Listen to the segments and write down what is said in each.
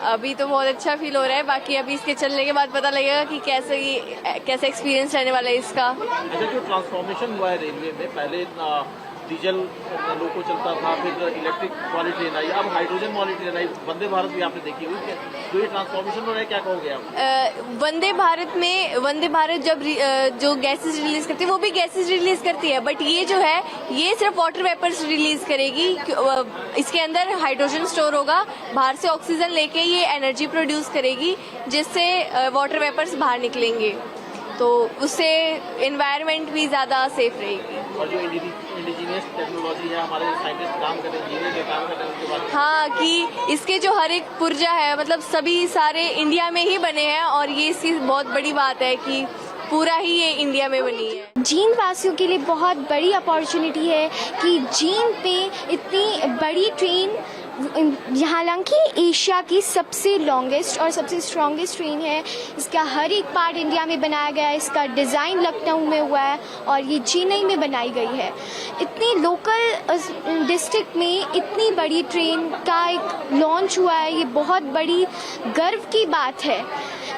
अभी तो बहुत अच्छा फील हो रहा है, बाकी अभी इसके चलने के बाद पता लगेगा कि कैसा एक्सपीरियंस रहने वाला है इसका। अच्छा, जो ट्रांसफॉर्मेशन हुआ है रेलवे में, पहले डीजल लोको चलता था, फिर इलेक्ट्रिक वाली ट्रेन आई, अब हाइड्रोजन वाली ट्रेन आई, वंदे भारत भी आपने देखी हुई। जो ये ट्रांसफॉर्मेशन हो रहा है, क्या कहोगे आप? वंदे भारत जब जो गैसेस रिलीज करती है वो भी गैसेस रिलीज करती है, बट ये जो है ये सिर्फ वाटर वेपर्स रिलीज करेगी। इसके अंदर हाइड्रोजन स्टोर होगा, बाहर से ऑक्सीजन लेके ये एनर्जी प्रोड्यूस करेगी, जिससे वाटर वेपर्स बाहर निकलेंगे, तो उससे एनवायरनमेंट भी ज़्यादा सेफ रहेगी। और जो इंडिजीनियस टेक्नोलॉजी है, हमारे साइंटिस्ट काम कर रहे हैं, इंजीनियर जो काम कर रहे हैं, उसके बाद हाँ, कि इसके जो हर एक पुर्जा है, मतलब सभी सारे इंडिया में ही बने हैं, और ये इसकी बहुत बड़ी बात है कि पूरा ही ये इंडिया में बनी है। जींद वासियों के लिए बहुत बड़ी अपॉर्चुनिटी है कि जींद पे इतनी बड़ी ट्रेन, हालांकि एशिया की सबसे लॉन्गेस्ट और सबसे स्ट्रॉन्गेस्ट ट्रेन है, इसका हर एक पार्ट इंडिया में बनाया गया है, इसका डिज़ाइन लखनऊ में हुआ है और ये चेन्नई में बनाई गई है। इतनी लोकल डिस्ट्रिक्ट में इतनी बड़ी ट्रेन का एक लॉन्च हुआ है, ये बहुत बड़ी गर्व की बात है।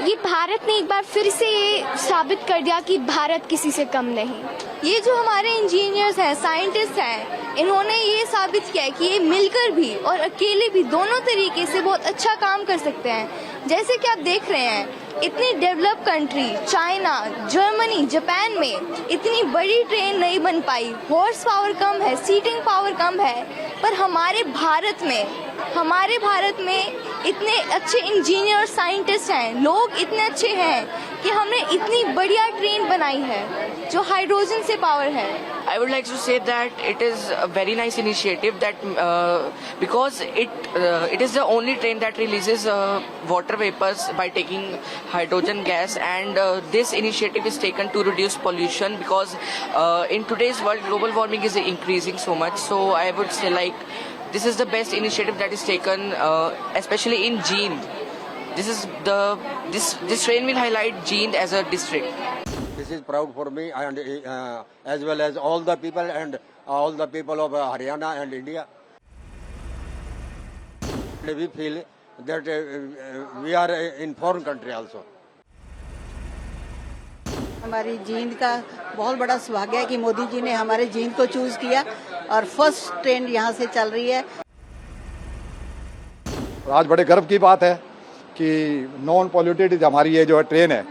ये भारत ने एक बार फिर से ये साबित कर दिया कि भारत किसी से कम नहीं। ये जो हमारे इंजीनियर्स हैं, साइंटिस्ट हैं, इन्होंने ये साबित किया है कि ये मिलकर भी और अकेले भी दोनों तरीके से बहुत अच्छा काम कर सकते हैं। जैसे कि आप देख रहे हैं, इतनी develop country China, Germany, Japan में इतनी बड़ी ट्रेन नहीं बन पाई, हॉर्स पावर कम है, सीटिंग पावर कम है, पर हमारे भारत में इतने अच्छे इंजीनियर साइंटिस्ट हैं, लोग इतने अच्छे हैं कि हमने इतनी बढ़िया ट्रेन बनाई है जो हाइड्रोजन से पावर है। I would like to say that it is a very nice initiative that because it is the only train that releases water vapors by taking hydrogen gas, and this initiative is taken to reduce pollution because in today's world global warming is increasing so much. So I would say like this is the best initiative that is taken, especially in Jeend. This train will highlight Jeend as a district. This is proud for me and as well as all the people and all the people of Haryana and India. We feel that we are in foreign country also. हमारी जींद का बहुत बड़ा सौभाग्य है कि मोदी जी ने हमारे जींद को चूज किया और फर्स्ट ट्रेन यहाँ से चल रही है। आज बड़े गर्व की बात है कि नॉन पॉल्यूटेड हमारी ये जो है ट्रेन है,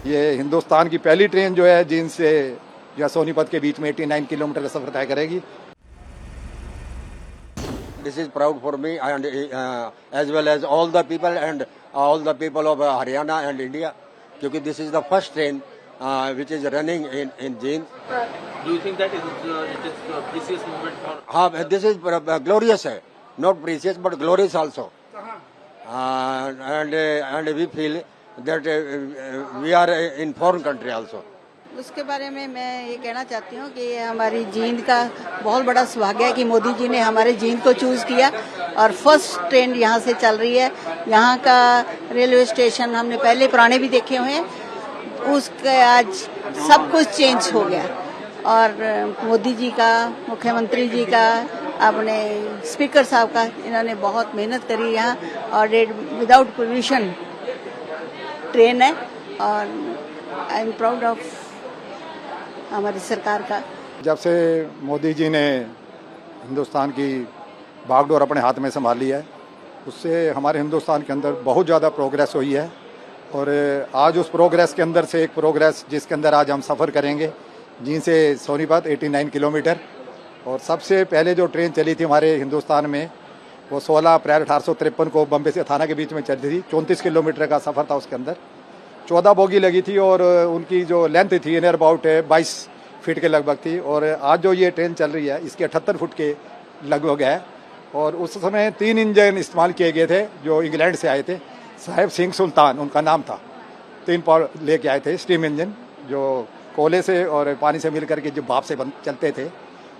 ये हिंदुस्तान की पहली ट्रेन जो है जींद से या सोनीपत के बीच में 89 किलोमीटर का सफर तय करेगी। This is proud for me and as well as all the people and all the people of Haryana and India, क्योंकि this is the first train which is running in Jeend. Do you think that it is a precious moment for? हाँ, this is glorious है, not precious but glorious also. And we feel that we are in foreign country also. उसके बारे में मैं ये कहना चाहती हूँ कि ये हमारी जींद का बहुत बड़ा सौभाग्य है कि मोदी जी ने हमारे जींद को चूज किया और फर्स्ट ट्रेन यहाँ से चल रही है। यहाँ का रेलवे स्टेशन हमने पहले पुराने भी देखे हुए हैं, उसके आज सब कुछ चेंज हो गया और मोदी जी का, मुख्यमंत्री जी का, अपने स्पीकर साहब का, इन्होंने बहुत मेहनत करी यहाँ और विदाउट पोल्यूशन ट्रेन है और आई एम प्राउड ऑफ हमारी सरकार का। जब से मोदी जी ने हिंदुस्तान की बागडोर अपने हाथ में संभाल लिया है, उससे हमारे हिंदुस्तान के अंदर बहुत ज़्यादा प्रोग्रेस हुई है और आज उस प्रोग्रेस के अंदर से एक प्रोग्रेस जिसके अंदर आज हम सफ़र करेंगे जींद से सोनीपत 89 किलोमीटर। और सबसे पहले जो ट्रेन चली थी हमारे हिंदुस्तान में वो 16 अप्रैल 1853 को बम्बे से थाना के बीच में चलती थी। 34 किलोमीटर का सफ़र था, उसके अंदर 14 बोगी लगी थी और उनकी जो लेंथ थी नियर अबाउट 22 फीट के लगभग थी। और आज जो ये ट्रेन चल रही है इसके 78 फुट के लगभग है और उस समय 3 इंजन इस्तेमाल किए गए थे जो इंग्लैंड से आए थे। साहिब सिंह सुल्तान उनका नाम था। 3 पावर लेके आए थे स्टीम इंजन जो कोयले से और पानी से मिल करके जो भाप से चलते थे।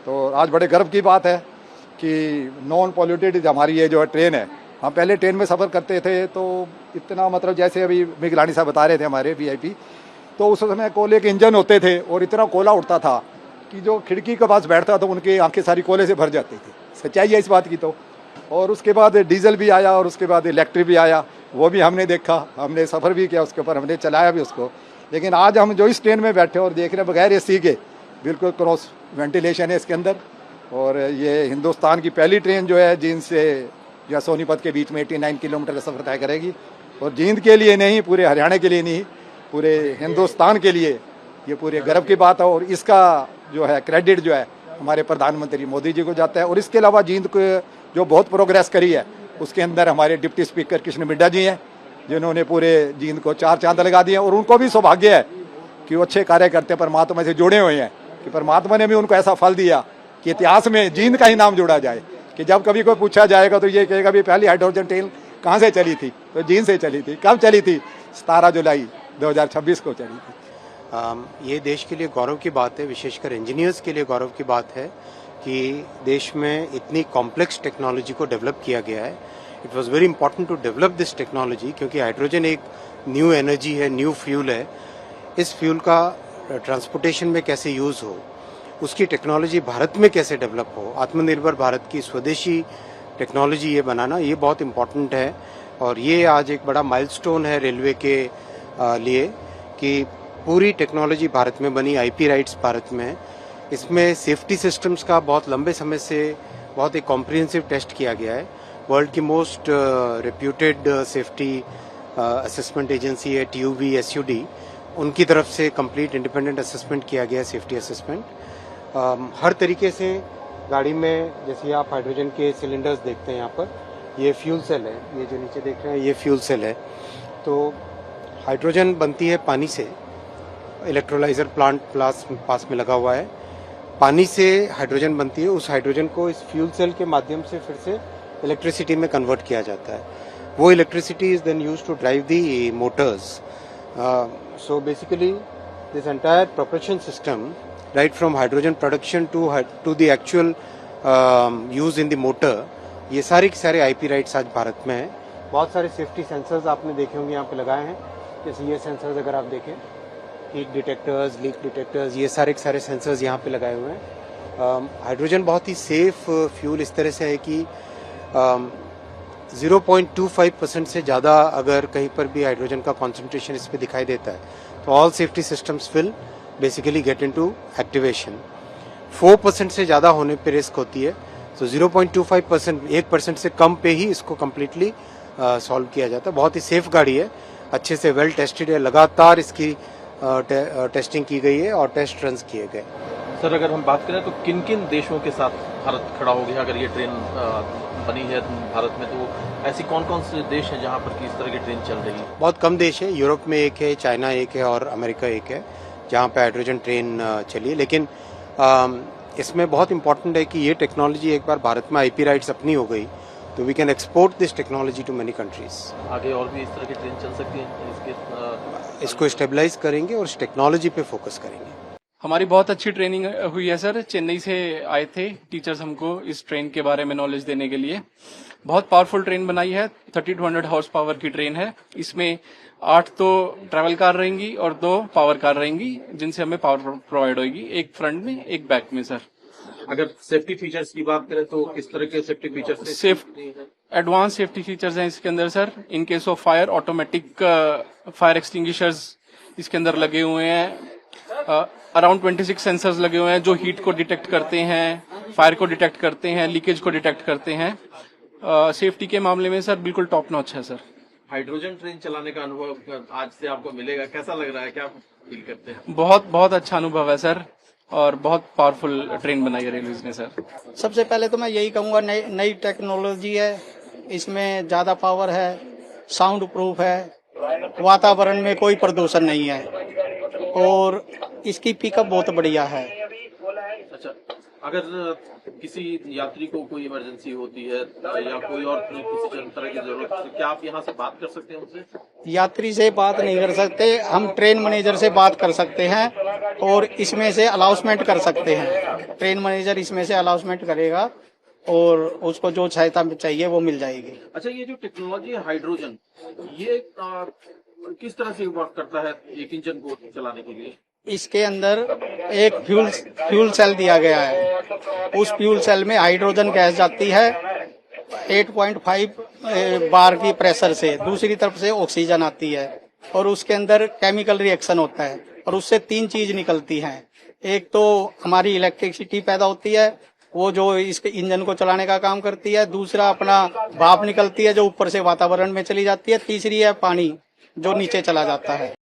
तो आज बड़े गर्व की बात है कि नॉन पॉल्यूटेड हमारी ये जो है ट्रेन है। हम पहले ट्रेन में सफ़र करते थे तो इतना मतलब जैसे अभी मिगलानी साहब बता रहे थे हमारे VIP, तो उस समय कोयले के इंजन होते थे और इतना कोयला उड़ता था कि जो खिड़की के पास बैठता था उनकी आंखें सारी कोयले से भर जाती थी। सच्चाई है इस बात की। तो और उसके बाद डीजल भी आया और उसके बाद इलेक्ट्रिक भी आया, वो भी हमने देखा, हमने सफ़र भी किया उसके ऊपर, हमने चलाया भी उसको। लेकिन आज हम जो इस ट्रेन में बैठे और देख रहे हैं बगैर एसी के, बिल्कुल क्रॉस वेंटिलेशन है इसके अंदर। और ये हिंदुस्तान की पहली ट्रेन जो है जींद से या सोनीपत के बीच में 89 किलोमीटर का सफ़र तय करेगी। और जींद के लिए नहीं, पूरे हरियाणा के लिए नहीं, पूरे हिंदुस्तान के लिए ये पूरे गर्व की बात है। और इसका जो है क्रेडिट जो है हमारे प्रधानमंत्री मोदी जी को जाता है। और इसके अलावा जींद को जो बहुत प्रोग्रेस करी है उसके अंदर हमारे डिप्टी स्पीकर कृष्ण मिड्डा जी हैं, जिन्होंने पूरे जींद को 4 चांद लगा दिए। और उनको भी सौभाग्य है कि वो अच्छे कार्य करते परमात्मा से जुड़े हुए हैं, कि परमात्मा ने भी उनको ऐसा फल दिया कि इतिहास में जींद का ही नाम जोड़ा जाए, कि जब कभी कोई पूछा जाएगा तो ये कहेगा भी पहली हाइड्रोजन ट्रेन कहाँ से चली थी, तो जींद से चली थी। कब चली थी? 17 जुलाई 2026 को चली थी। ये देश के लिए गौरव की बात है, विशेषकर इंजीनियर्स के लिए गौरव की बात है कि देश में इतनी कॉम्प्लेक्स टेक्नोलॉजी को डेवलप किया गया है। It was very important to develop this technology, क्योंकि हाइड्रोजन एक न्यू एनर्जी है, न्यू फ्यूल है। इस फ्यूल का ट्रांसपोर्टेशन में कैसे यूज़ हो, उसकी टेक्नोलॉजी भारत में कैसे डेवलप हो, आत्मनिर्भर भारत की स्वदेशी टेक्नोलॉजी ये बनाना, ये बहुत इम्पोर्टेंट है। और ये आज एक बड़ा माइलस्टोन है रेलवे के लिए कि पूरी टेक्नोलॉजी भारत में बनी, आईपी राइट्स भारत में है। इसमें सेफ्टी सिस्टम्स का बहुत लंबे समय से बहुत एक कॉम्प्रिहेंसिव टेस्ट किया गया है। वर्ल्ड की most reputed safety assessment agency है TUV SUD, उनकी तरफ से कंप्लीट इंडिपेंडेंट असेसमेंट किया गया है, सेफ्टी असेसमेंट। हर तरीके से गाड़ी में, जैसे आप हाइड्रोजन के सिलेंडर्स देखते हैं यहाँ पर, ये फ्यूल सेल है, ये जो नीचे देख रहे हैं ये फ्यूल सेल है। तो हाइड्रोजन बनती है पानी से, इलेक्ट्रोलाइजर प्लांट पास में लगा हुआ है, पानी से हाइड्रोजन बनती है। उस हाइड्रोजन को इस फ्यूल सेल के माध्यम से फिर से इलेक्ट्रिसिटी में कन्वर्ट किया जाता है। वो electricity is then used to drive the motors. So basically this entire propulsion system, right from hydrogen production to the actual use in the motor, ये सारे के सारे आईपी राइट्स आज भारत में है। बहुत सारे सेफ्टी सेंसर्स आपने देखे होंगे यहाँ पे लगाए हैं, जैसे ये सेंसर्स अगर आप देखें, हीट डिटेक्टर्स, लीक डिटेक्टर्स, ये सारे के सारे सेंसर्स यहाँ पे लगाए हुए हैं। हाइड्रोजन बहुत ही सेफ फ्यूल इस तरह से है कि 0.25% से ज़्यादा अगर कहीं पर भी हाइड्रोजन का कॉन्सेंट्रेशन इस पर दिखाई देता है तो all safety systems will basically get into activation. 4% से ज़्यादा होने पे रिस्क होती है, तो 0.25%, 1% से कम पे ही इसको कम्प्लीटली सॉल्व किया जाता है। बहुत ही सेफ गाड़ी है, अच्छे से वेल टेस्टेड है, लगातार इसकी टेस्टिंग की गई है और टेस्ट रन किए गए। सर, अगर हम बात करें तो किन किन देशों के साथ भारत खड़ा हो गया? अगर ये ट्रेन बनी है भारत में, तो ऐसी कौन कौन से देश हैं जहां पर इस तरह की ट्रेन चल रही है? बहुत कम देश है, यूरोप में एक है, चाइना एक है और अमेरिका एक है जहां पे हाइड्रोजन ट्रेन चली है। लेकिन इसमें बहुत इंपॉर्टेंट है कि ये टेक्नोलॉजी एक बार भारत में आईपी राइट्स अपनी हो गई तो we can export this technology to many countries. आगे और भी इस तरह की ट्रेन चल सकती है? इसको स्टेबलाइज करेंगे और इस टेक्नोलॉजी पे फोकस करेंगे। हमारी बहुत अच्छी ट्रेनिंग हुई है सर। चेन्नई से आए थे टीचर्स हमको इस ट्रेन के बारे में नॉलेज देने के लिए। बहुत पावरफुल ट्रेन बनाई है, 30 to 100 हॉर्स पावर की ट्रेन है। इसमें 8 तो ट्रैवल कार रहेंगी और 2 पावर कार रहेंगी, जिनसे हमें पावर प्रोवाइड होगी, एक फ्रंट में एक बैक में। सर, अगर सेफ्टी फीचर्स की बात करें तो किस तरह के safety features? Advance safety features हैं इसके अंदर sir. In case of fire, automatic fire extinguishers इसके अंदर लगे हुए हैं। अराउंड 26 सेंसर्स लगे हुए हैं जो हीट को डिटेक्ट करते हैं, फायर को डिटेक्ट करते हैं, लीकेज को डिटेक्ट करते हैं। सेफ्टी के मामले में सर बिल्कुल टॉप नॉच है सर। हाइड्रोजन ट्रेन चलाने का अनुभव आज से आपको मिलेगा, कैसा लग रहा है, क्या फील करते हैं? बहुत अच्छा अनुभव है सर, और बहुत पावरफुल ट्रेन बनाई है रेलवे ने सर। सबसे पहले तो मैं यही कहूँगा, नई टेक्नोलॉजी है, इसमें ज़्यादा पावर है, साउंड प्रूफ है, वातावरण में कोई प्रदूषण नहीं है और इसकी पिकअप बहुत बढ़िया है। अच्छा, अगर किसी यात्री को कोई इमरजेंसी होती है या कोई और किसी तरह की जरूरत है, क्या आप यहाँ से बात कर सकते हैं उनसे? यात्री से बात नहीं कर सकते, हम ट्रेन मैनेजर से बात कर सकते हैं और इसमें से अलाउंसमेंट कर सकते हैं। ट्रेन मैनेजर इसमें से अलाउंसमेंट करेगा और उसको जो सहायता चाहिए वो मिल जाएगी। अच्छा, ये जो टेक्नोलॉजी है हाइड्रोजन, ये किस तरह से वर्क करता है एक इंजन को चलाने के लिए? इसके अंदर एक फ्यूल सेल दिया गया है, उस फ्यूल सेल में हाइड्रोजन गैस जाती है, 8.5 बार की प्रेशर से दूसरी तरफ से ऑक्सीजन आती है और उसके अंदर केमिकल रिएक्शन होता है और उससे 3 चीज निकलती हैं। एक तो हमारी इलेक्ट्रिसिटी पैदा होती है, वो जो इसके इंजन को चलाने का काम करती है। दूसरा अपना भाप निकलती है जो ऊपर से वातावरण में चली जाती है। तीसरी है पानी जो नीचे चला जाता है।